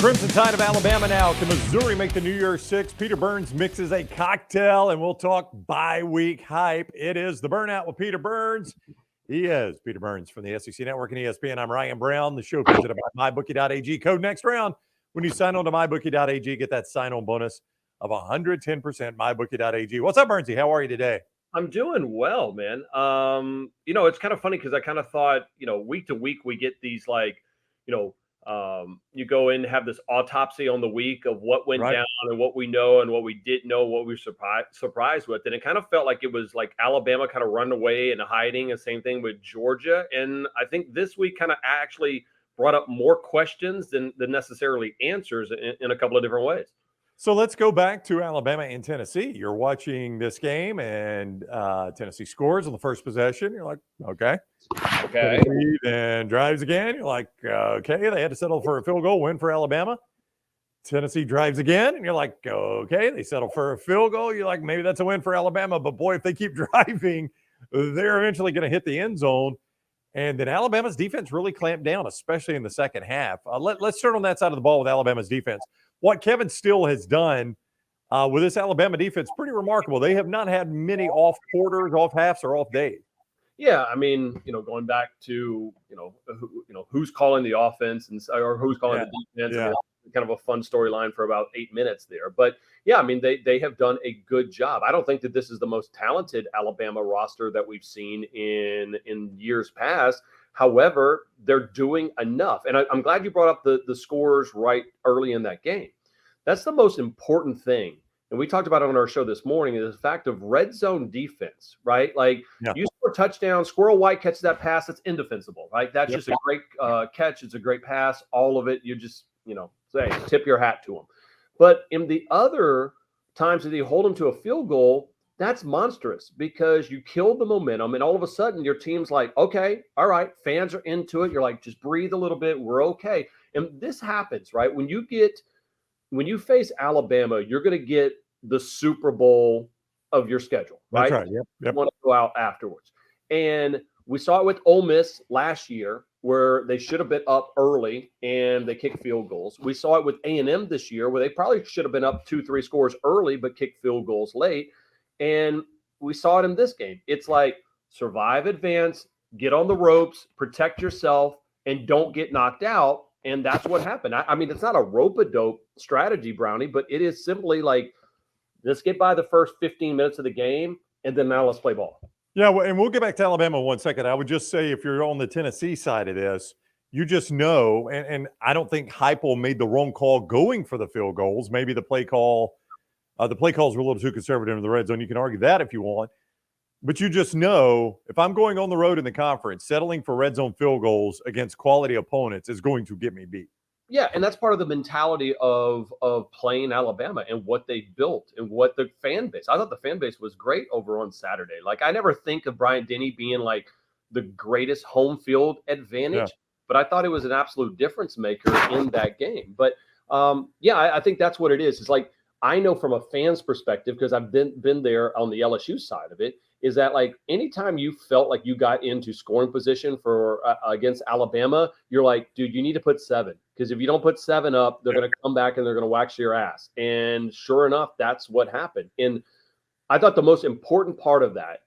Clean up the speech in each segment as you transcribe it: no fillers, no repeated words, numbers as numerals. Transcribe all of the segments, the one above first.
Crimson Tide of Alabama now. Can Missouri make the New Year's Six? Peter Burns mixes a cocktail, and we'll talk bye-week hype. It is the Burnout with Peter Burns. He is Peter Burns from the SEC Network and ESPN. I'm Ryan Brown. The show presented by MyBookie.ag. Code next round. When you sign on to MyBookie.ag, get that sign-on bonus of 110%. MyBookie.ag. What's up, Burnsy? How are you today? I'm doing well, man. It's kind of funny because I kind of thought, week to week we get these you go in and have this autopsy on the week of what went down and what we know and what we didn't know, what we were surprised with. And it kind of felt like it was like Alabama kind of run away and hiding, and same thing with Georgia. And I think this week kind of actually brought up more questions than necessarily answers in a couple of different ways. So let's go back to Alabama and Tennessee. You're watching this game, and Tennessee scores on the first possession. You're like, okay. Tennessee then drives again. You're like, okay. They had to settle for a field goal, win for Alabama. Tennessee drives again, and you're like, okay. They settle for a field goal. You're like, maybe that's a win for Alabama. But, boy, if they keep driving, they're eventually going to hit the end zone. And then Alabama's defense really clamped down, especially in the second half. Let's start on that side of the ball with Alabama's defense. What Kevin Steele has done with this Alabama defense, pretty remarkable. They have not had many off quarters, off halves, or off days. Yeah, I mean, going back to who's calling the offense or who's calling the defense. Yeah. Kind of a fun storyline for about 8 minutes there. But yeah, I mean, they have done a good job. I don't think that this is the most talented Alabama roster that we've seen in years past. However, they're doing enough. And I'm glad you brought up the scores right early in that game. That's the most important thing. And we talked about it on our show this morning, is the fact of red zone defense, right? Like you score a touchdown, Squirrel White catches that pass, it's indefensible, right? That's just a great catch. It's a great pass. All of it, you just, say, tip your hat to them. But in the other times that you hold them to a field goal, that's monstrous because you killed the momentum, and all of a sudden your team's like, okay, all right, fans are into it. You're like, just breathe a little bit. We're okay. And this happens, right? When you face Alabama, you're going to get the Super Bowl of your schedule, right? That's right. Yep. You want to go out afterwards. And we saw it with Ole Miss last year, where they should have been up early and they kicked field goals. We saw it with A&M this year, where they probably should have been up 2-3 scores early but kicked field goals late. And we saw it in this game. It's like survive, advance, get on the ropes, protect yourself, and don't get knocked out. And that's what happened. I mean, it's not a rope-a-dope strategy, Brownie, but it is simply like, let's get by the first 15 minutes of the game, and then now let's play ball. Yeah, and we'll get back to Alabama in 1 second. I would just say, if you're on the Tennessee side of this, you just know, and I don't think Heupel made the wrong call going for the field goals. Maybe the play calls were a little too conservative in the red zone. You can argue that if you want. But you just know, if I'm going on the road in the conference, settling for red zone field goals against quality opponents is going to get me beat. Yeah, and that's part of the mentality of playing Alabama and what they built and what the fan base. I thought the fan base was great over on Saturday. Like, I never think of Bryant Denny being like the greatest home field advantage, but I thought it was an absolute difference maker in that game. But I think that's what it is. It's like, I know from a fan's perspective, because I've been there on the LSU side of it, is that like anytime you felt like you got into scoring position for against Alabama, you're like, dude, you need to put 7. Because if you don't put 7 up, they're going to come back and they're going to wax your ass. And sure enough, that's what happened. And I thought the most important part of that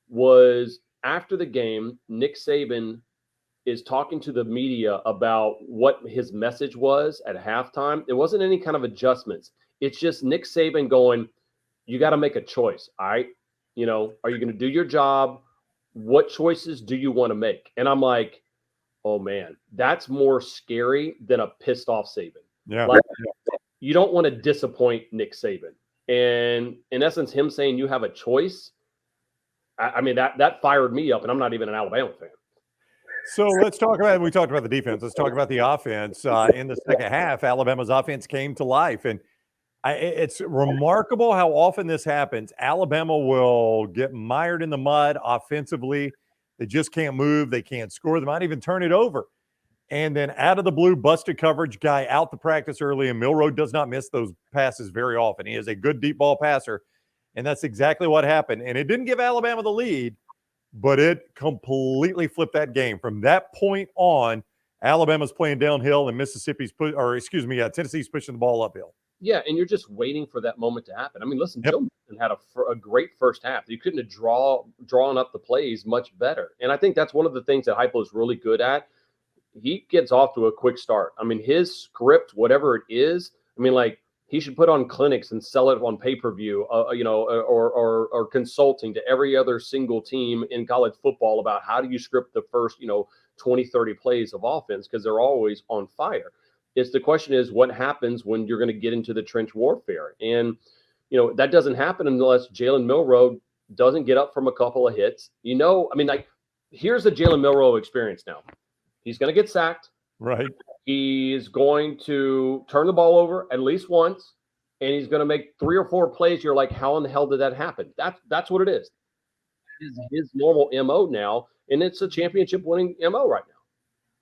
was after the game, Nick Saban is talking to the media about what his message was at halftime. It wasn't any kind of adjustments. It's just Nick Saban going, you got to make a choice. All right. Are you going to do your job? What choices do you want to make? And I'm like, oh man, that's more scary than a pissed off Saban. Yeah. You don't want to disappoint Nick Saban. And in essence, him saying you have a choice, I mean, that fired me up, and I'm not even an Alabama fan. So let's talk about, we talked about the defense. Let's talk about the offense. In the second half, Alabama's offense came to life. And it's remarkable how often this happens. Alabama will get mired in the mud offensively. They just can't move. They can't score. They might even turn it over. And then out of the blue, busted coverage guy out the practice early, and Milroe does not miss those passes very often. He is a good deep ball passer, and that's exactly what happened. And it didn't give Alabama the lead, but it completely flipped that game. From that point on, Alabama's playing downhill and Tennessee's pushing the ball uphill. Yeah, and you're just waiting for that moment to happen. I mean, listen, Joe Mixon had a great first half. You couldn't have drawn up the plays much better. And I think that's one of the things that Heupel is really good at. He gets off to a quick start. I mean, his script, whatever it is, I mean, like, he should put on clinics and sell it on pay-per-view, or consulting to every other single team in college football about how do you script the first, 20, 30 plays of offense, because they're always on fire. The question is, what happens when you're going to get into the trench warfare? And, that doesn't happen unless Jalen Milroe doesn't get up from a couple of hits. Here's the Jalen Milroe experience now. He's going to get sacked. Right. He's going to turn the ball over at least once, and he's going to make 3 or 4 plays. You're like, how in the hell did that happen? That's what it is. It's his normal MO now, and it's a championship-winning MO right now.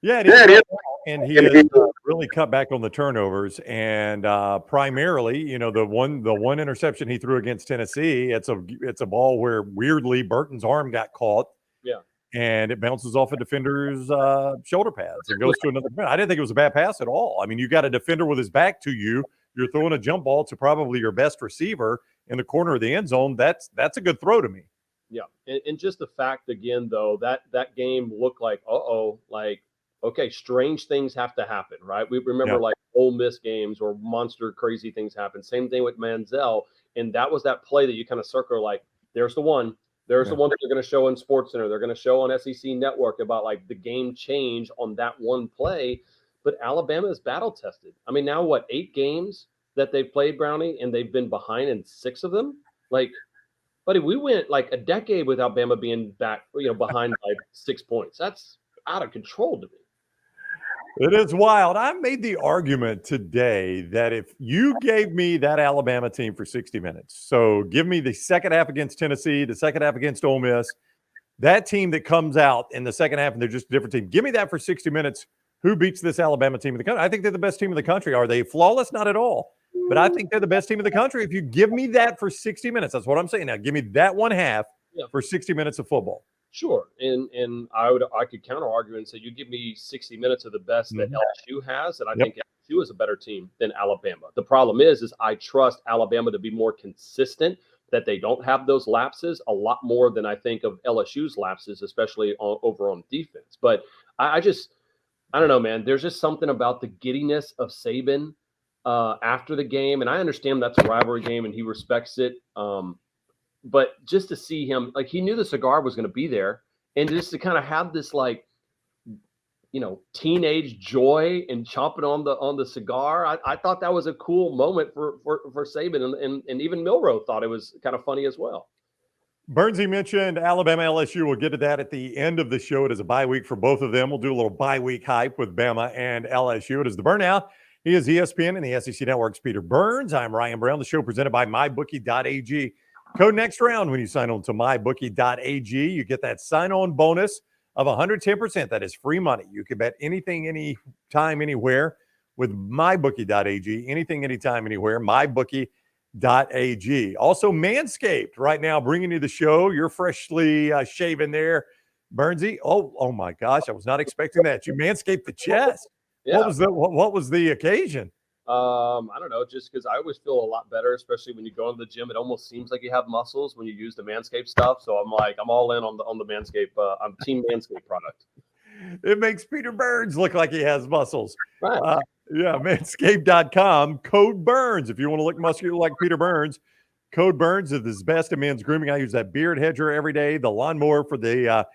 Yeah, it is. And he has really cut back on the turnovers, and primarily, the one interception he threw against Tennessee, it's a ball where weirdly Burton's arm got caught. Yeah. And it bounces off a defender's shoulder pads and goes to another defender. I didn't think it was a bad pass at all. I mean, you got a defender with his back to you. You're throwing a jump ball to probably your best receiver in the corner of the end zone. That's a good throw to me. Yeah, and just the fact, again, though, that game looked like, okay, strange things have to happen, right? We remember like Ole Miss games or monster crazy things happen. Same thing with Manziel. And that was that play that you kind of circle like, there's the one. There's the one that they're going to show in SportsCenter. They're going to show on SEC Network about like the game change on that one play. But Alabama is battle tested. I mean, now 8 games that they've played, Brownie, and they've been behind in 6 of them? Like, buddy, we went like a decade with Alabama being back, behind by 6 points. That's out of control to me. It is wild. I made the argument today that if you gave me that Alabama team for 60 minutes, so give me the second half against Tennessee, the second half against Ole Miss, that team that comes out in the second half and they're just a different team, give me that for 60 minutes. Who beats this Alabama team in the country? I think they're the best team in the country. Are they flawless? Not at all. But I think they're the best team in the country. If you give me that for 60 minutes, that's what I'm saying now. Give me that one half for 60 minutes of football. Sure, and I could counter argue and say you give me 60 minutes of the best that LSU has, and I think LSU is a better team than Alabama. The problem is I trust Alabama to be more consistent, that they don't have those lapses a lot more than I think of LSU's lapses, especially over on defense. But I don't know, man. There's just something about the giddiness of Saban after the game, and I understand that's a rivalry game and he respects it. But just to see him, like, he knew the cigar was going to be there, and just to kind of have this, like, teenage joy and chomping on the cigar, I thought that was a cool moment for Saban, and even Milroe thought it was kind of funny as well. Burnsy mentioned Alabama, LSU. We'll get to that at the end of the show. It is a bye week for both of them. We'll do a little bye week hype with Bama and LSU. It is the Burnout. He is ESPN and the SEC Network's Peter Burns. I'm Ryan Brown. The show presented by MyBookie.ag. Code next round when you sign on to MyBookie.ag. You get that sign-on bonus of 110%. That is free money. You can bet anything, anytime, anywhere with MyBookie.ag. Anything, anytime, anywhere. MyBookie.ag. Also, Manscaped right now bringing you the show. You're freshly shaven there, Burnsy. Oh my gosh, I was not expecting that. You manscaped the chest. Yeah. What was the occasion? I don't know, just because I always feel a lot better, especially when you go to the gym. It almost seems like you have muscles when you use the Manscaped stuff. So I'm all in on the Manscaped. I'm team Manscaped product. It makes Peter Burns look like he has muscles. Right. Manscaped.com, code Burns. If you want to look muscular like Peter Burns, code Burns is best in men's grooming. I use that beard hedger every day, the lawnmower for the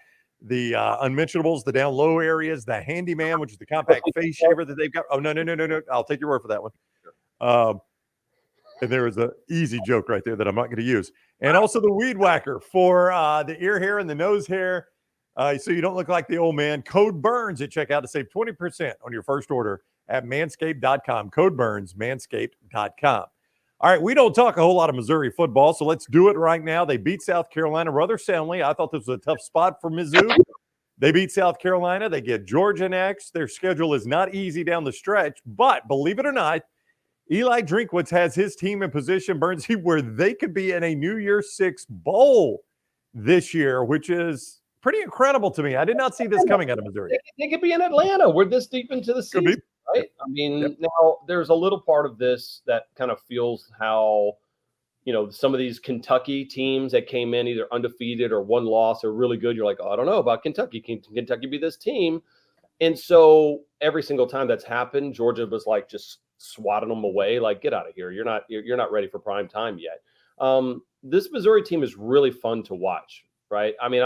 unmentionables, the down low areas, the handyman, which is the compact face shaver that they've got. Oh, no. I'll take your word for that one. And there was an easy joke right there that I'm not going to use. And also the weed whacker for the ear hair and the nose hair. So you don't look like the old man. Code Burns at checkout to save 20% on your first order at manscaped.com. Code Burns, manscaped.com. All right, we don't talk a whole lot of Missouri football, so let's do it right now. They beat South Carolina rather soundly. I thought this was a tough spot for Mizzou. They beat South Carolina. They get Georgia next. Their schedule is not easy down the stretch, but believe it or not, Eli Drinkwitz has his team in position, Burnsy, where they could be in a New Year's Six bowl this year, which is pretty incredible to me. I did not see this coming out of Missouri. They could be in Atlanta. We're this deep into the season, right? I mean, now there's a little part of this that kind of feels how, some of these Kentucky teams that came in either undefeated or one loss are really good. You're like, oh, I don't know about Kentucky. Can Kentucky be this team? And so every single time that's happened, Georgia was like just swatting them away. Like, get out of here. You're not ready for prime time yet. This Missouri team is really fun to watch, right? I mean,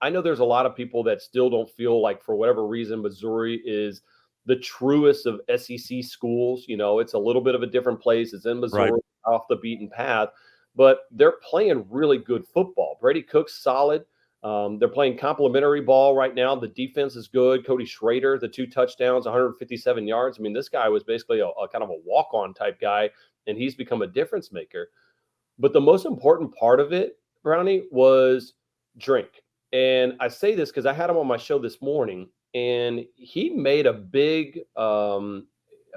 I know there's a lot of people that still don't feel like, for whatever reason, Missouri is the truest of SEC schools. It's a little bit of a different place. It's in Missouri, right, off the beaten path, but they're playing really good football. Brady Cook's solid. They're playing complimentary ball right now. The defense is good. Cody Schrader, the 2 touchdowns, 157 yards. I mean, this guy was basically a kind of a walk-on type guy, and he's become a difference maker. But the most important part of it, Brownie, was Drink. And I say this because I had him on my show this morning, and he made a big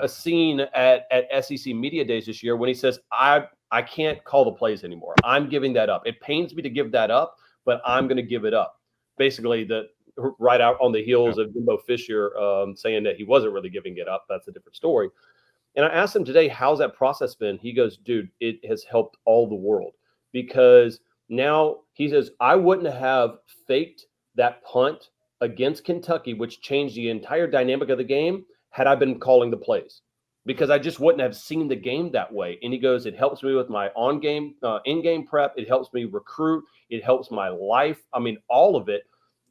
a scene at SEC Media Days this year when he says, I can't call the plays anymore. I'm giving that up. It pains me to give that up, but I'm going to give it up. Basically, right out on the heels of Jimbo Fisher saying that he wasn't really giving it up. That's a different story. And I asked him today, how's that process been? He goes, dude, it has helped all the world, because now he says, I wouldn't have faked that punt against Kentucky, which changed the entire dynamic of the game, had I been calling the plays, because I just wouldn't have seen the game that way. And he goes, it helps me with my in-game prep. It helps me recruit. It helps my life. I mean, all of it.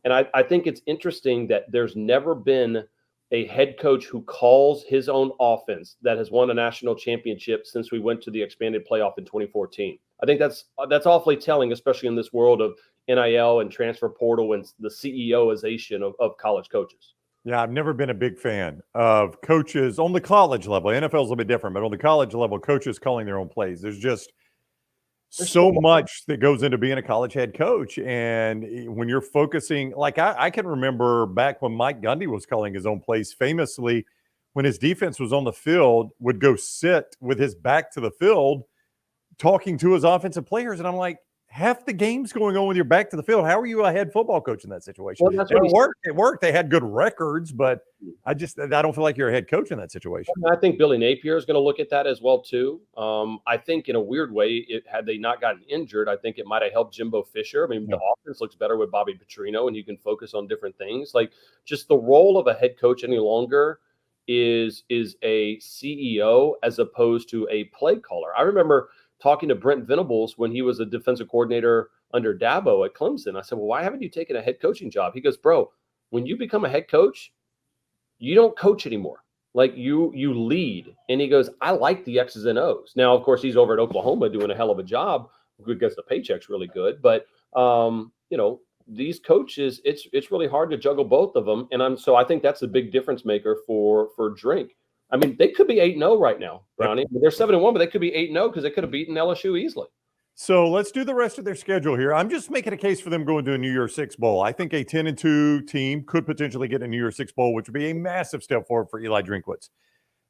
And I think it's interesting that there's never been a head coach who calls his own offense that has won a national championship since we went to the expanded playoff in 2014. I think that's awfully telling, especially in this world of NIL and transfer portal and the CEOization of college coaches. Yeah, I've never been a big fan of coaches on the college level. NFL is a little bit different, but on the college level, coaches calling their own plays. There's so much that goes into being a college head coach. And when you're focusing, like I can remember back when Mike Gundy was calling his own plays, famously, when his defense was on the field, would go sit with his back to the field talking to his offensive players. And I'm like, half the game's going on with your back to the field. How are you a head football coach in that situation? Well, it worked. It worked. They had good records, but I don't feel like you're a head coach in that situation. I think Billy Napier is going to look at that as well too. I think in a weird way, had they not gotten injured, I think it might have helped Jimbo Fisher. I mean, the offense looks better with Bobby Petrino, and you can focus on different things. Like, just the role of a head coach any longer is a CEO as opposed to a play caller. I remember talking to Brent Venables when he was a defensive coordinator under Dabo at Clemson. I said, well, why haven't you taken a head coaching job? He goes, bro, when you become a head coach, you don't coach anymore. Like, you lead. And he goes, I like the X's and O's. Now, of course, he's over at Oklahoma doing a hell of a job because the paycheck's really good. But, these coaches, it's really hard to juggle both of them. And so I think that's a big difference maker for Drink. I mean, they could be 8-0 right now, Brownie. They're 7-1, but they could be 8-0 because they could have beaten LSU easily. So let's do the rest of their schedule here. I'm just making a case for them going to a New Year's Six Bowl. I think a 10-2 team could potentially get a New Year's Six Bowl, which would be a massive step forward for Eli Drinkwitz.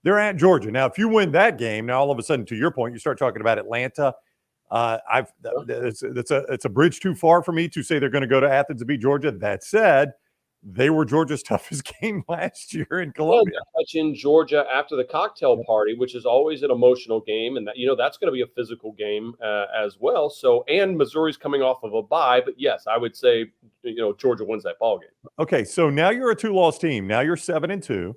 They're at Georgia. Now, if you win that game, now all of a sudden, to your point, you start talking about Atlanta. It's a bridge too far for me to say they're going to go to Athens to beat Georgia. That said, they were Georgia's toughest game last year in Columbia. Touching Georgia after the cocktail party, which is always an emotional game, and that's going to be a physical game as well. So, and Missouri's coming off of a bye, but yes, I would say Georgia wins that ball game. Okay, so now you're a 2-loss team. Now you're 7-2.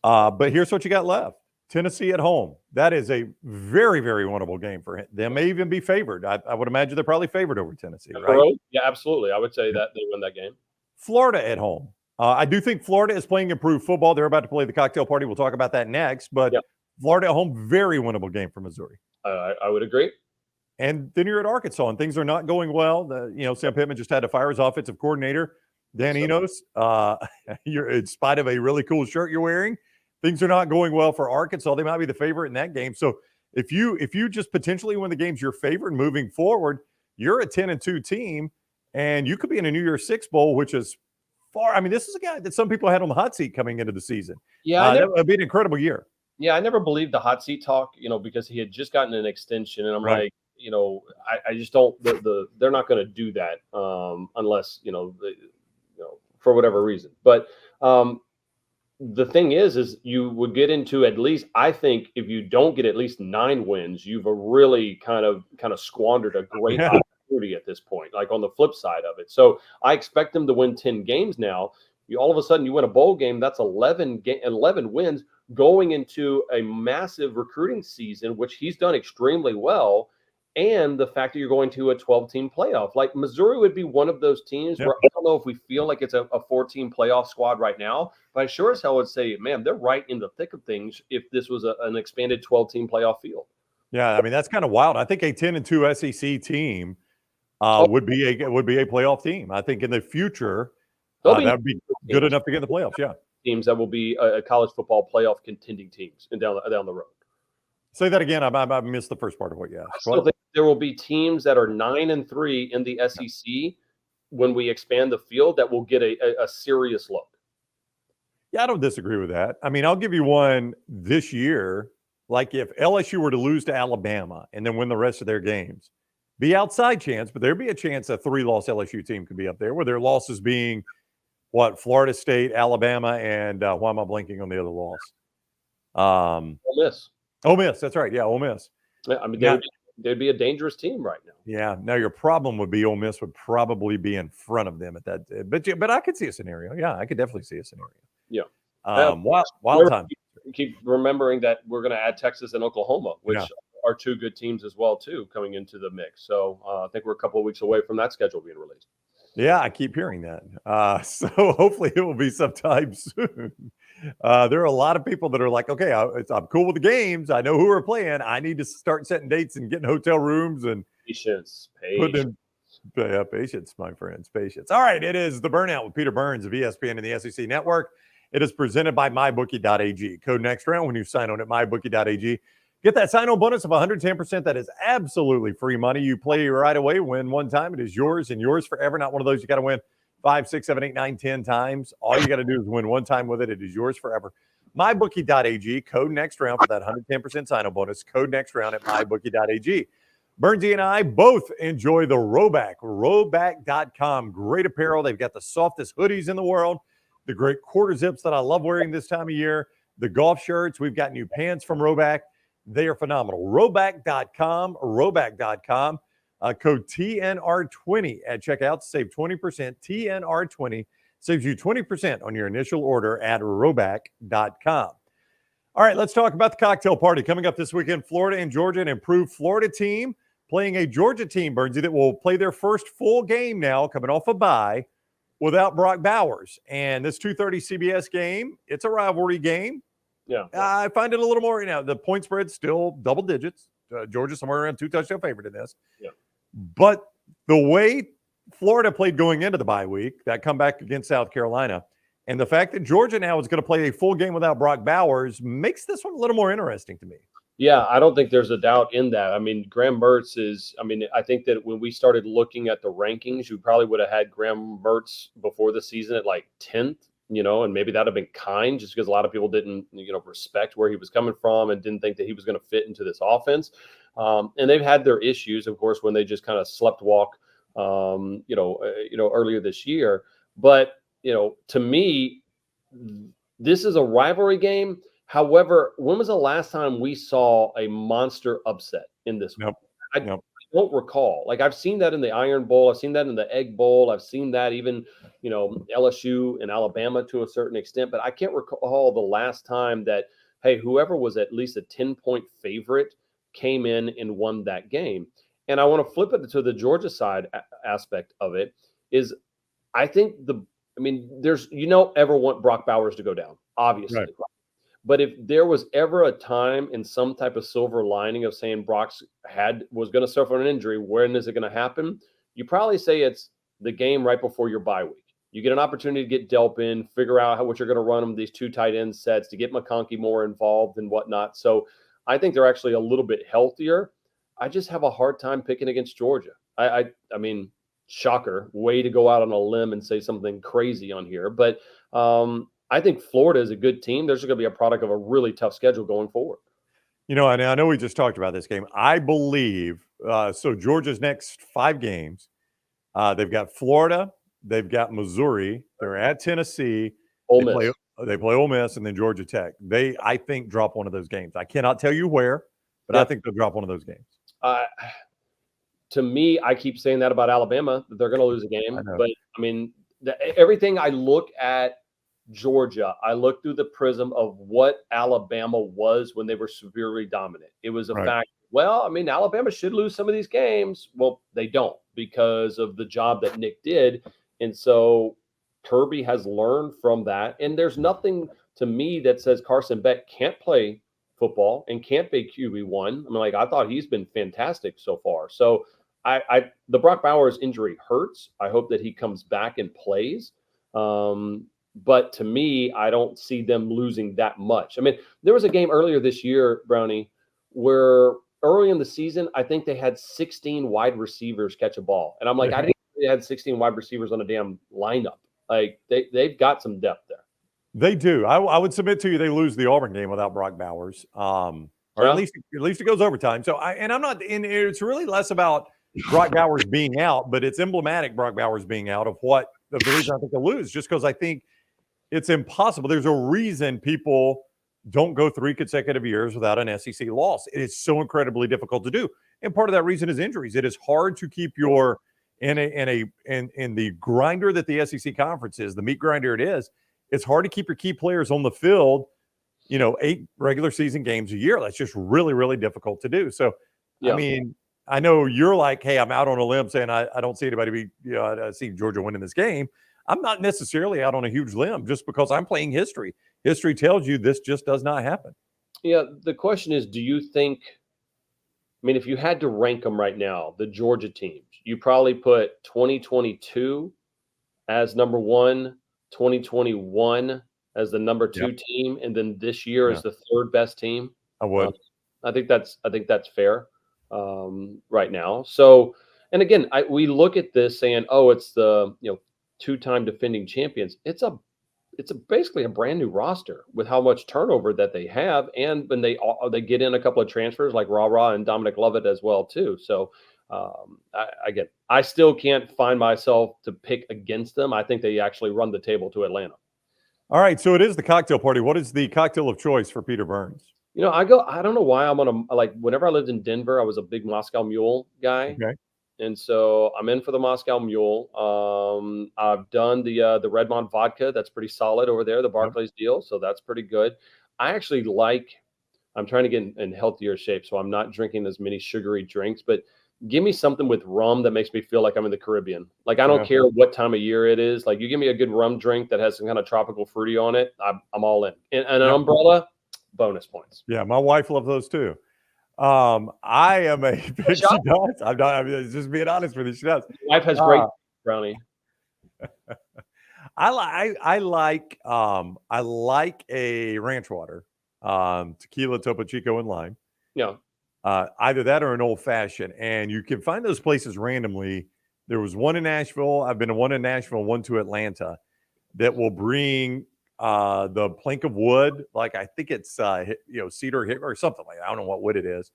But here's what you got left: Tennessee at home. That is a very, very winnable game for him. They may even be favored. I would imagine they're probably favored over Tennessee, right? Yeah, absolutely. I would say that they win that game. Florida at home. I do think Florida is playing improved football. They're about to play the cocktail party. We'll talk about that next. But Florida at home, very winnable game for Missouri. I would agree. And then you're at Arkansas, and things are not going well. Sam Pittman just had to fire his offensive coordinator, Dan Enos. You're, in spite of a really cool shirt you're wearing, things are not going well for Arkansas. They might be the favorite in that game. So if you just potentially win the games you're favored moving forward, you're a 10-2 team. And you could be in a New Year's Six Bowl, which is far. I mean, this is a guy that some people had on the hot seat coming into the season. Yeah, that would be an incredible year. Yeah, I never believed the hot seat talk, because he had just gotten an extension, and I'm like, I just don't. They're not going to do that unless for whatever reason. But the thing is you would get into, at least I think, if you don't get at least 9 wins, you've really kind of squandered a great opportunity at this point. Like on the flip side of it, so I expect them to win 10 games now. All of a sudden you win a bowl game. That's 11 wins going into a massive recruiting season, which he's done extremely well. And the fact that you're going to a 12-team playoff, like Missouri would be one of those teams where I don't know if we feel like it's a 14 playoff squad right now, but I sure as hell would say, man, they're right in the thick of things if this was an expanded 12-team playoff field. Yeah, I mean, that's kind of wild. I think a 10-2 SEC team would be a playoff team. I think in the future that would be good enough to get in the playoffs. Yeah, teams that will be a college football playoff contending teams and down the road. Say that again. I missed the first part of what you asked. I still think there will be teams that are 9-3 in the SEC when we expand the field that will get a serious look. Yeah, I don't disagree with that. I mean, I'll give you one this year. Like if LSU were to lose to Alabama and then win the rest of their games, be outside chance, but there'd be a chance a 3-loss LSU team could be up there, where their losses being Florida State, Alabama, and why am I blanking on the other loss? Ole Miss. Ole Miss, that's right. Yeah, Ole Miss. I mean, they'd be a dangerous team right now. Yeah. Now your problem would be Ole Miss would probably be in front of them at that. But I could see a scenario. Yeah, I could definitely see a scenario. Yeah. Wild time. Keep remembering that we're going to add Texas and Oklahoma, which are 2 good teams as well too coming into the mix. So I think we're a couple of weeks away from that schedule being released. Yeah, I keep hearing that. So hopefully it will be sometime soon. There are a lot of people that are like, okay, I'm cool with the games. I know who we're playing. I need to start setting dates and getting hotel rooms and patience, my friends, patience. All right, it is the Burnout with Peter Burns of ESPN and the SEC Network. It is presented by MyBookie.ag. Code next round when you sign on at MyBookie.ag. Get that sign-on bonus of 110%. That is absolutely free money. You play right away, win one time. It is yours and yours forever. Not one of those you got to win 5, 6, 7, 8, 9, 10 times. All you got to do is win one time with it. It is yours forever. MyBookie.ag. Code next round for that 110% sign-on bonus. Code next round at MyBookie.ag. Burnsy and I both enjoy the Rowback. Rowback.com. Great apparel. They've got the softest hoodies in the world. The great quarter zips that I love wearing this time of year. The golf shirts. We've got new pants from Rowback. They are phenomenal. Rowback.com, Rowback.com. Code TNR20 at checkout. Save 20%. TNR20 saves you 20% on your initial order at Rowback.com. All right, let's talk about the cocktail party coming up this weekend. Florida and Georgia, an improved Florida team playing a Georgia team, Burnsy, that will play their first full game now, coming off a bye, without Brock Bowers. And this 2:30 CBS game, it's a rivalry game. Yeah. I find it a little more, the point spread's still double digits. Georgia somewhere around 2-touchdown favorite in this. Yeah. But the way Florida played going into the bye week, that comeback against South Carolina, and the fact that Georgia now is going to play a full game without Brock Bowers makes this one a little more interesting to me. Yeah, I don't think there's a doubt in that. I mean, Graham Mertz I think that when we started looking at the rankings, you probably would have had Graham Mertz before the season at like 10th, and maybe that would have been kind, just because a lot of people didn't, respect where he was coming from and didn't think that he was going to fit into this offense. And they've had their issues, of course, when they just kind of slept walk, earlier this year. But, to me, this is a rivalry game. However, when was the last time we saw a monster upset in this one? I don't recall. Like, I've seen that in the Iron Bowl. I've seen that in the Egg Bowl. I've seen that even, LSU and Alabama to a certain extent. But I can't recall the last time that, hey, whoever was at least a 10-point favorite came in and won that game. And I want to flip it to the Georgia side aspect of it is I think there's, ever want Brock Bowers to go down, obviously. Right. But if there was ever a time in some type of silver lining of saying Brock's was going to suffer an injury, when is it going to happen? You probably say it's the game right before your bye week. You get an opportunity to get Delp in, figure out what you're going to run them, these 2 tight end sets, to get McConkey more involved and whatnot. So I think they're actually a little bit healthier. I just have a hard time picking against Georgia. I mean, shocker, way to go out on a limb and say something crazy on here. But I think Florida is a good team. There's going to be a product of a really tough schedule going forward. And I know we just talked about this game. I believe So Georgia's next 5 games, they've got Florida, they've got Missouri, they're at Tennessee, Ole they Miss. play Ole Miss, and then Georgia Tech. They, I think, drop one of those games. I cannot tell you where, but I Yep. think they'll drop one of those games. To me, I keep saying that about Alabama, that they're going to lose a game. know. But I mean, everything I look at Georgia, I look through the prism of what Alabama was when they were severely dominant. It was a Right. fact. Well, I mean, Alabama should lose some of these games. Well, they don't because of the job that Nick did. And so Kirby has learned from that. And there's nothing to me that says Carson Beck can't play football and can't be QB1. I mean, like, I thought he's been fantastic so far. So the Brock Bowers injury hurts. I hope that he comes back and plays. But to me, I don't see them losing that much. I mean, there was a game earlier this year, Brownie, where early in the season, I think they had 16 wide receivers catch a ball. And I'm like, I didn't think they had 16 wide receivers on a damn lineup. Like, they've got some depth there. They do. I would submit to you they lose the Auburn game without Brock Bowers, or Yeah. at least it goes overtime. So I'm not. And it's really less about Brock Bowers being out, but it's emblematic Brock Bowers being out of the reason I think they'll lose, just because I think it's impossible. There's a reason people don't go 3 consecutive years without an SEC loss. It is so incredibly difficult to do, and part of that reason is injuries. It is hard to keep your in the grinder that the SEC conference is, the meat grinder it is. It's hard to keep your key players on the field, 8 regular season games a year. That's just really, really difficult to do. So, yeah. I mean, I know you're like, hey, I'm out on a limb saying I don't see anybody I see Georgia winning this game. I'm not necessarily out on a huge limb just because I'm playing history. History tells you this just does not happen. Yeah, the question is, do you think – I mean, if you had to rank them right now, the Georgia teams, you probably put 2022 as number 1, 2021 as the number 2 team, and then this year as the 3rd best team. I would. I think that's fair right now. So, and again, we look at this saying, oh, it's the 2-time defending champions. It's basically a brand new roster with how much turnover that they have, and when they get in a couple of transfers like Ra and Dominic Lovett as well too. So. I still can't find myself to pick against them. I think they actually run the table to Atlanta. All right, so it is the cocktail party. What is the cocktail of choice for Peter Burns? I don't know why I'm whenever I lived in Denver, I was a big Moscow Mule guy. Okay. And so I'm in for the Moscow Mule. I've done the Redmond vodka. That's pretty solid over there, the Barclays deal. So that's pretty good. I actually I'm trying to get in healthier shape, so I'm not drinking as many sugary drinks, but give me something with rum that makes me feel like I'm in the Caribbean. Like, I don't care what time of year it is. Like, you give me a good rum drink that has some kind of tropical fruity on it, I'm all in. And an umbrella, bonus points. Yeah, my wife loves those too. I am a big, she does. I'm just being honest with you. She does. Your wife has great Brownie. I like a ranch water, tequila, Topo Chico, and lime. Yeah. Either that or an old fashioned, and you can find those places randomly. There was one in Nashville. I've been to one in Nashville, one to Atlanta, that will bring the plank of wood, like I think it's cedar or something like that. I don't know what wood it is,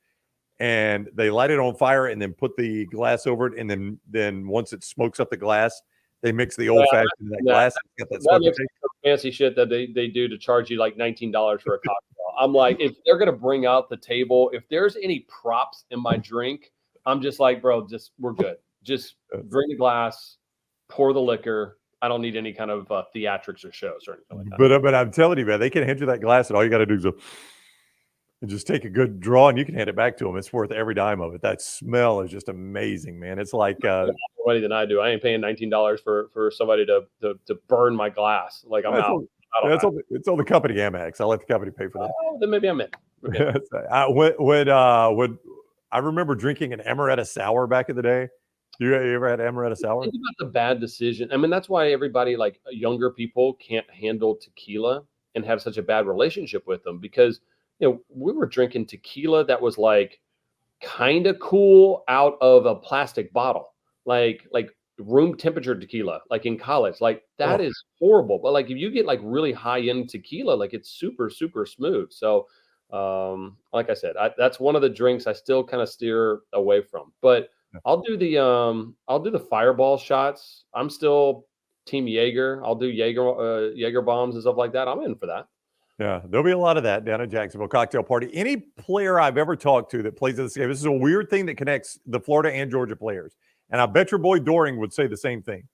and they light it on fire and then put the glass over it, and then once it smokes up the glass, they mix the old fashioned in that glass. That fancy shit that they do to charge you like $19 for a cocktail. I'm like, if they're gonna bring out the table, if there's any props in my drink, I'm just like, bro, we're good. Just bring the glass, pour the liquor. I don't need any kind of theatrics or shows or anything like that. But I'm telling you, man, they can hand you that glass, and all you got to do is just take a good draw, and you can hand it back to them. It's worth every dime of it. That smell is just amazing, man. It's like more money than I do. I ain't paying $19 for somebody to burn my glass. Like, I'm out. It's on the company Amex. I let the company pay for that. Oh, then maybe I'm in. When I remember drinking an amaretto sour back in the day. You ever had amaretto sour? Think about the bad decision. I mean, that's why everybody, like younger people, can't handle tequila and have such a bad relationship with them, because we were drinking tequila that was like kind of cool out of a plastic bottle, like room temperature tequila, like in college. Like, that is horrible. But like, if you get like really high end tequila, like, it's super, super smooth. So Like I said, that's one of the drinks I still kind of steer away from. But I'll do the fireball shots. I'm still team Jaeger. I'll do Jaeger bombs and stuff like that. I'm in for that. Yeah, there'll be a lot of that down at Jacksonville Cocktail Party. Any player I've ever talked to that plays in this game, this is a weird thing that connects the Florida and Georgia players. And I bet your boy Doring would say the same thing.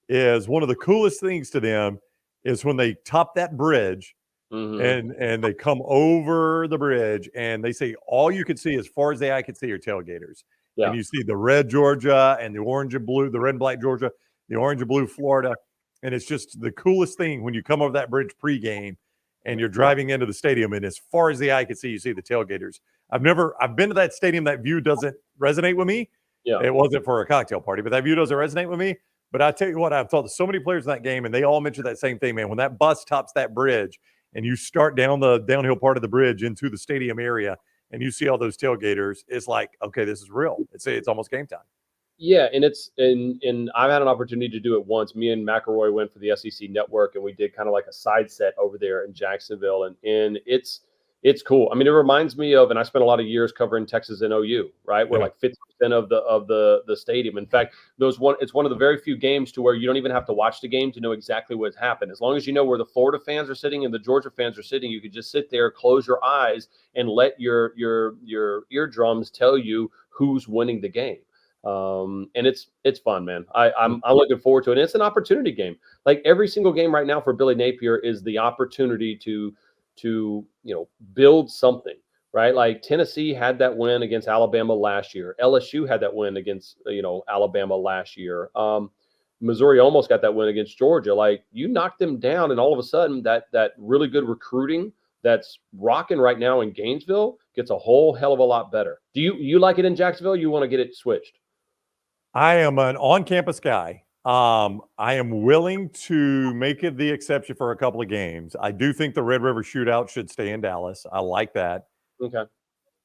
Is one of the coolest things to them is when they top that bridge and they come over the bridge and they say all you can see as far as the eye can see are tailgaters. Yeah. And you see the red Georgia and the orange and blue, the red and black Georgia, the orange and blue Florida. And it's just the coolest thing when you come over that bridge pregame and you're driving into the stadium, and as far as the eye can see, you see the tailgaters. I've been to that stadium. That view doesn't resonate with me. Yeah. It wasn't for a cocktail party, but that view doesn't resonate with me. But I tell you what, I've talked to so many players in that game, and they all mentioned that same thing, man. When that bus tops that bridge and you start down the downhill part of the bridge into the stadium area and you see all those tailgaters, it's like, okay, this is real. It's almost game time. Yeah, and I've had an opportunity to do it once. Me and McElroy went for the SEC Network, and we did kind of like a side set over there in Jacksonville, and it's cool. I mean, it reminds me of, and I spent a lot of years covering Texas and OU, right? Where like 50% of the stadium. In fact, it's one of the very few games to where you don't even have to watch the game to know exactly what's happened. As long as you know where the Florida fans are sitting and the Georgia fans are sitting, you could just sit there, close your eyes, and let your eardrums tell you who's winning the game. And it's fun, man. I'm looking forward to it. And it's an opportunity game. Like every single game right now for Billy Napier is the opportunity to build something, right? Like Tennessee had that win against Alabama last year. LSU had that win against Alabama last year. Missouri almost got that win against Georgia. Like you knocked them down, and all of a sudden that really good recruiting that's rocking right now in Gainesville gets a whole hell of a lot better. Do you like it in Jacksonville? You want to get it switched? I am an on-campus guy. I am willing to make it the exception for a couple of games. I do think the Red River Shootout should stay in Dallas. I like that. Okay.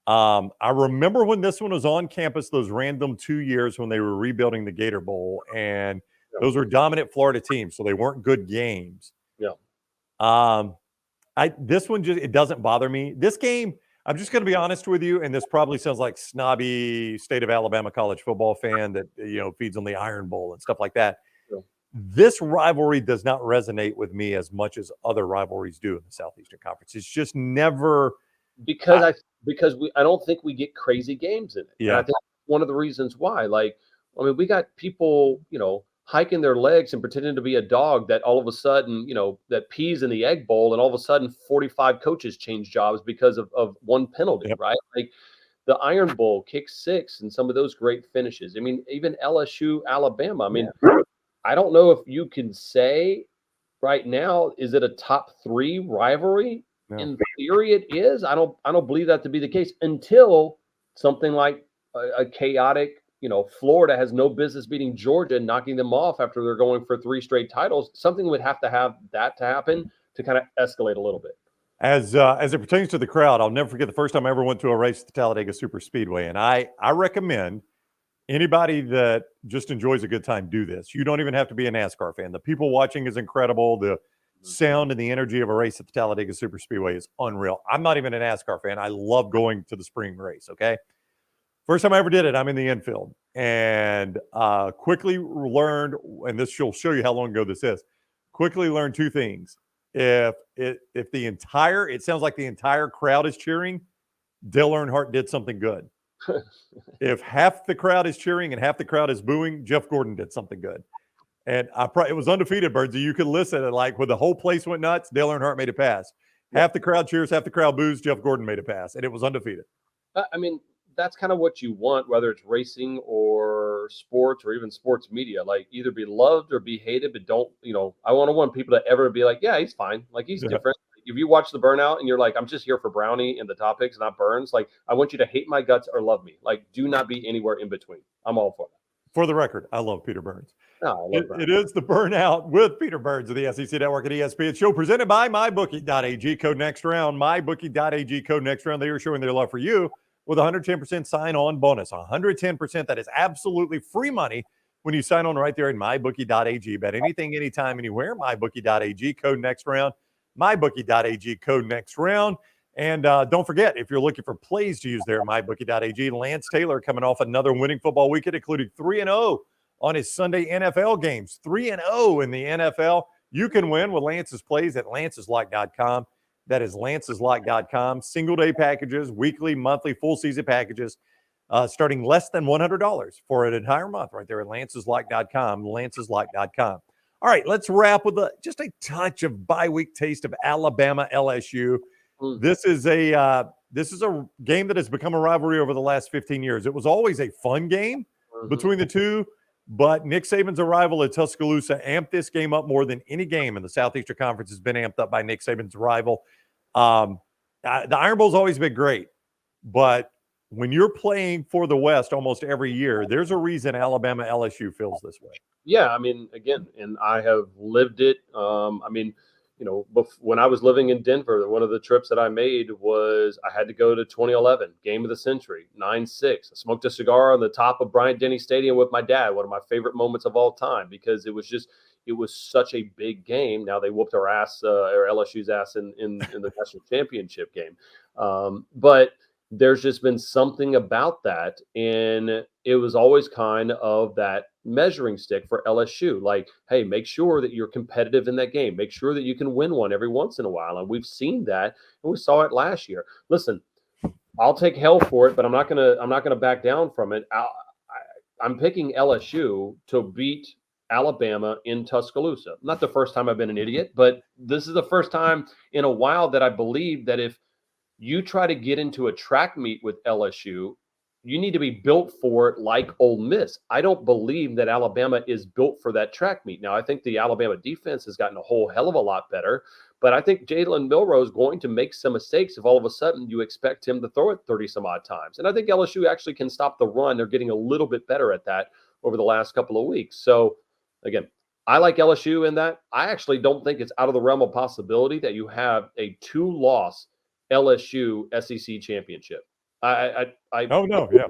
I remember when this one was on campus, those random 2 years when they were rebuilding the Gator Bowl, and those were dominant Florida teams, so they weren't good games. Yeah. This one it doesn't bother me. This game, I'm just going to be honest with you, and this probably sounds like snobby state of Alabama college football fan that feeds on the Iron Bowl and stuff like that. Yeah. This rivalry does not resonate with me as much as other rivalries do in the Southeastern Conference. It's just never because I don't think we get crazy games in it. Yeah, and I think one of the reasons why. Like, I mean, we got people hiking their legs and pretending to be a dog that all of a sudden, that pees in the egg bowl, and all of a sudden 45 coaches change jobs because of one penalty, Yep. right? Like the Iron Bowl, kick six, and some of those great finishes. I mean, even LSU, Alabama. I mean, I don't know if you can say right now, is it a top 3 rivalry? No. In theory, it is. I don't believe that to be the case until something like a chaotic, Florida has no business beating Georgia and knocking them off after they're going for 3 straight titles. Something would have that to happen to kind of escalate a little bit. As it pertains to the crowd, I'll never forget the first time I ever went to a race at the Talladega Super Speedway, and I recommend anybody that just enjoys a good time do this. You don't even have to be a NASCAR fan. The people watching is incredible. The sound and the energy of a race at the Talladega Super Speedway is unreal. I'm not even a NASCAR fan. I love going to the spring race, okay? First time I ever did it, I'm in the infield, and quickly learned, and this will show you how long ago this is, quickly learned 2 things. If it sounds like the entire crowd is cheering, Dale Earnhardt did something good. If half the crowd is cheering and half the crowd is booing, Jeff Gordon did something good. And it was undefeated, Birdsey. You could listen and like when the whole place went nuts, Dale Earnhardt made a pass. Half the crowd cheers, half the crowd boos, Jeff Gordon made a pass, and it was undefeated. I mean, that's kind of what you want, whether it's racing or sports or even sports media. Like either be loved or be hated, but don't, I want people to ever be like, yeah, he's fine. Like he's different. If you watch the Burnout and you're like, I'm just here for Brownie and the topics, not Burns. Like I want you to hate my guts or love me. Like do not be anywhere in between. I'm all for that. For the record, I love Peter Burns. Oh, It is the Burnout with Peter Burns of the SEC Network at ESPN show presented by MyBookie.ag. Code next round. MyBookie.ag. Code next round. They are showing their love for you with 110% sign-on bonus. 110%. That is absolutely free money when you sign on right there at MyBookie.ag. Bet anything, anytime, anywhere. MyBookie.ag. Code next round. MyBookie.ag. Code next round. And don't forget, if you're looking for plays to use there at mybookie.ag, Lance Taylor coming off another winning football weekend, including 3-0 on his Sunday NFL games. 3-0 in the NFL. You can win with Lance's plays at lanceslock.com. That is lanceslock.com. Single-day packages, weekly, monthly, full-season packages, starting less than $100 for an entire month right there at lanceslock.com, lanceslock.com. All right, let's wrap with just a touch of bye-week taste of Alabama LSU. This is a game that has become a rivalry over the last 15 years. It was always a fun game between the two, but Nick Saban's arrival at Tuscaloosa amped this game up more than any game in the Southeastern Conference has been amped up by Nick Saban's arrival. The Iron Bowl's always been great, but when you're playing for the West almost every year, there's a reason Alabama LSU feels this way. Yeah, I mean, again, and I have lived it. When I was living in Denver, one of the trips that I made was I had to go to 2011, game of the century, 9-6. I smoked a cigar on the top of Bryant-Denny Stadium with my dad, one of my favorite moments of all time, because it was such a big game. Now they whooped our ass, or LSU's ass in the national championship game. But there's just been something about that. And it was always kind of that measuring stick for LSU. Like, hey, make sure that you're competitive in that game. Make sure that you can win one every once in a while. And we've seen that, and we saw it last year. Listen, I'll take hell for it, but I'm not gonna back down from it. I'm picking LSU to beat Alabama in Tuscaloosa. Not the first time I've been an idiot, but this is the first time in a while that I believe that if you try to get into a track meet with LSU, you need to be built for it like Ole Miss. I don't believe that Alabama is built for that track meet. Now, I think the Alabama defense has gotten a whole hell of a lot better, but I think Jalen Milroe is going to make some mistakes if all of a sudden you expect him to throw it 30 some odd times. And I think LSU actually can stop the run. They're getting a little bit better at that over the last couple of weeks. So, again, I like LSU in that. I actually don't think it's out of the realm of possibility that you have a 2-loss LSU SEC championship. Oh, no, yeah.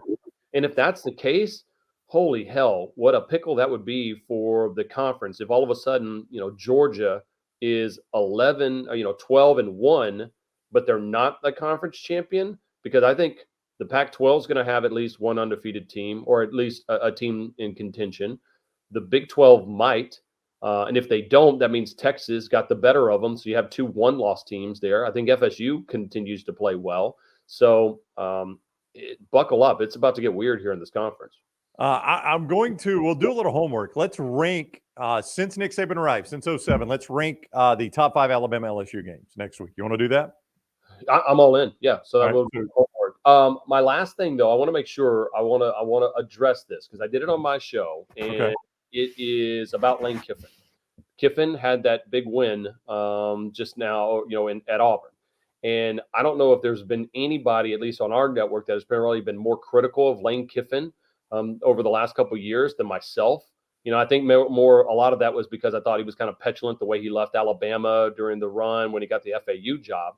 And if that's the case, holy hell, what a pickle that would be for the conference. If all of a sudden, Georgia is 12-1, but they're not the conference champion, because I think the Pac-12 is going to have at least one undefeated team, or at least a team in contention. The Big 12 might. And if they don't, that means Texas got the better of them. So you have 2 1-loss teams there. I think FSU continues to play well. So buckle up. It's about to get weird here in this conference. We'll do a little homework. Let's rank, since Nick Saban arrived, since 2007, let's rank the top 5 Alabama LSU games next week. You want to do that? I'm all in. Yeah. So that will do homework. My last thing, though, I want to make sure I want to address this, because I did it on my show, and it is about Lane Kiffin. Kiffin had that big win just now, at Auburn. And I don't know if there's been anybody, at least on our network, that has really been more critical of Lane Kiffin over the last couple of years than myself. I think a lot of that was because I thought he was kind of petulant the way he left Alabama during the run when he got the FAU job.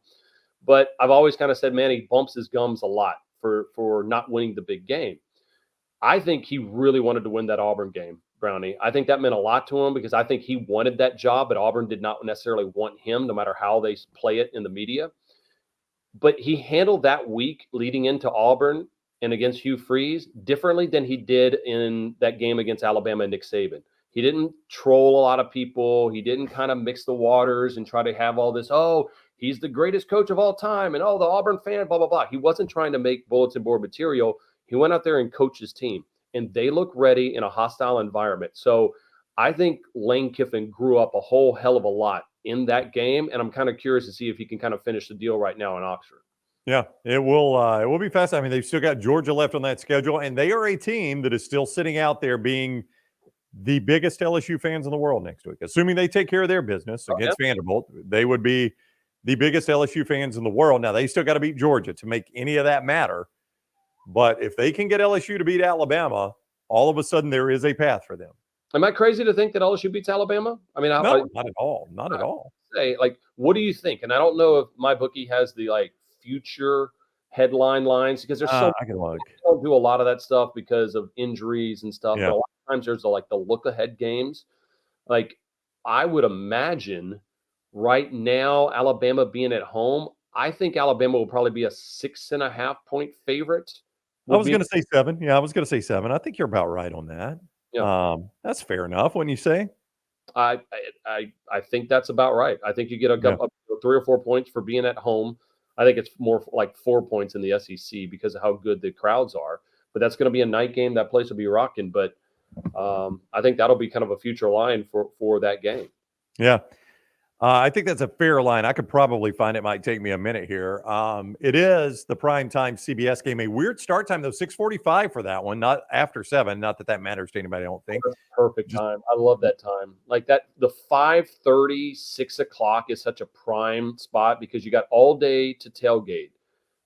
But I've always kind of said, man, he bumps his gums a lot for not winning the big game. I think he really wanted to win that Auburn game, Brownie. I think that meant a lot to him, because I think he wanted that job, but Auburn did not necessarily want him, no matter how they play it in the media. But he handled that week leading into Auburn and against Hugh Freeze differently than he did in that game against Alabama and Nick Saban. He didn't troll a lot of people. He didn't kind of mix the waters and try to have all this, oh, he's the greatest coach of all time, and the Auburn fan, blah, blah, blah. He wasn't trying to make bulletin board material. He went out there and coached his team, and they look ready in a hostile environment. So I think Lane Kiffin grew up a whole hell of a lot in that game, and I'm kind of curious to see if he can kind of finish the deal right now in Oxford. Yeah, it will be fast. I mean, they've still got Georgia left on that schedule, and they are a team that is still sitting out there being the biggest LSU fans in the world next week. Assuming they take care of their business against Vanderbilt, they would be the biggest LSU fans in the world. Now, they still got to beat Georgia to make any of that matter. But if they can get LSU to beat Alabama, all of a sudden there is a path for them. Am I crazy to think that LSU beats Alabama? I mean, no, not at all. Not at all. Say, what do you think? And I don't know if my bookie has the future headline lines, because there's I can look. Don't do a lot of that stuff because of injuries and stuff. Yeah. But a lot of times there's the look ahead games. I would imagine right now, Alabama being at home, I think Alabama will probably be a 6.5-point favorite. I was going to say 7. Yeah, I was going to say 7. I think you're about right on that. Yeah. That's fair enough. When you say, I think that's about right. I think you get yeah. up 3 or 4 points for being at home. I think it's more like 4 points in the SEC because of how good the crowds are. But that's going to be a night game. That place will be rocking. But I think that'll be kind of a future line for that game. Yeah. I think that's a fair line. I could probably find it. Might take me a minute here. It is the primetime CBS game. A weird start time, though, 6:45 for that one, not after 7. Not that that matters to anybody, I don't think. That's perfect time. I love that time. Like that, the 5:30, 6 o'clock is such a prime spot because you got all day to tailgate.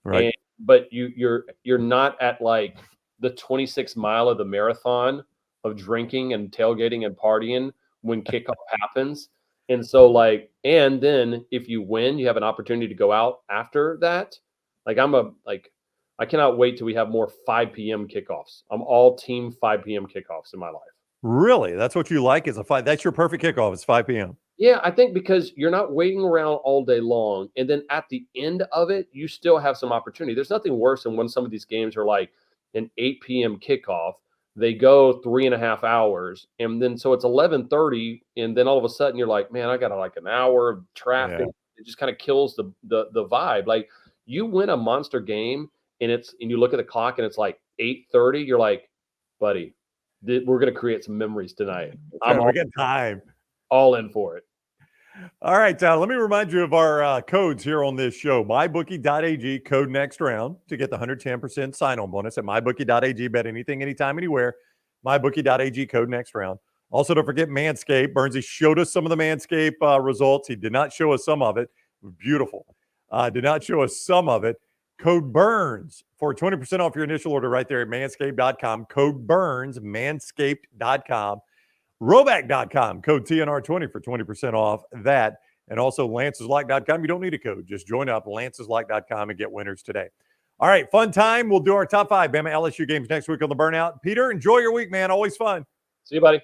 Right. But you're not at like the 26 mile of the marathon of drinking and tailgating and partying when kickoff happens. And so and then if you win, you have an opportunity to go out after that. I cannot wait till we have more 5 p.m. kickoffs. I'm all team 5 p.m. kickoffs in my life. Really? That's what you like is a 5. That's your perfect kickoff. It's 5 p.m. Yeah, I think because you're not waiting around all day long, and then at the end of it, you still have some opportunity. There's nothing worse than when some of these games are like an 8 p.m. kickoff. They go 3.5 hours, and then so it's 11:30, and then all of a sudden you're like, man, I got like an hour of traffic. Yeah. It just kind of kills the vibe. Like you win a monster game, and you look at the clock, and it's like 8:30. You're like, buddy, we're gonna create some memories tonight. We got time. All in for it. All right, Todd, let me remind you of our codes here on this show. MyBookie.ag, code next round to get the 110% sign-on bonus at MyBookie.ag. Bet anything, anytime, anywhere. MyBookie.ag, code next round. Also, don't forget Manscaped. Bernsey showed us some of the Manscaped results. He did not show us some of it. It was beautiful. Did not show us some of it. Code BURNS for 20% off your initial order right there at Manscaped.com. Code BURNS, Manscaped.com. Roback.com, code TNR20 for 20% off that. And also Lance'sLike.com. You don't need a code. Just join up, Lance'sLike.com, and get winners today. All right, fun time. We'll do our top 5 Bama LSU games next week on the Burnout. Peter, enjoy your week, man. Always fun. See you, buddy.